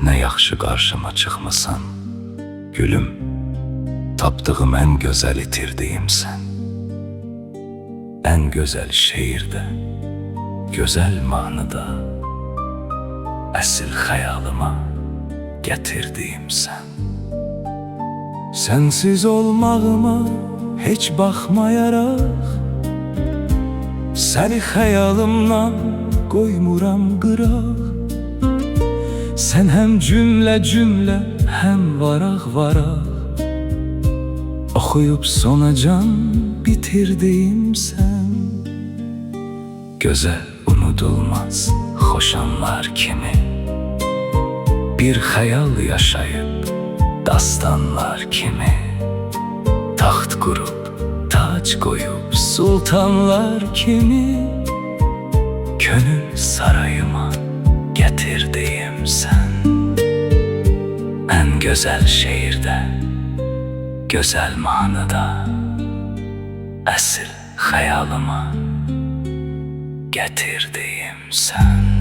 Ne yaxşı qarşıma çıxmısan, gülüm, tapdığım ən gözəl itirdiyimsən. Ən gözəl şeirdə, gözəl mahnıda, əsl xəyalıma gətirdiyimsən. Sənsiz olmağıma heç baxmayaraq, səni xəyalımdan qoymuram qıraq. Sən həm cümlə, həm varaq, oxuyub sonacan bitirdiyimsən. Gözəl, unudulmaz, xoş anlar kimi, bir xəyal yaşayıb, dastanlar kimi, taxt qurub, tac qoyub, sultanlar kimi, könül sarayıma gətirdiyimsən. Ən gözəl şeirdə, gözəl mahnıda, əsl xəyalıma gətirdiyimsən.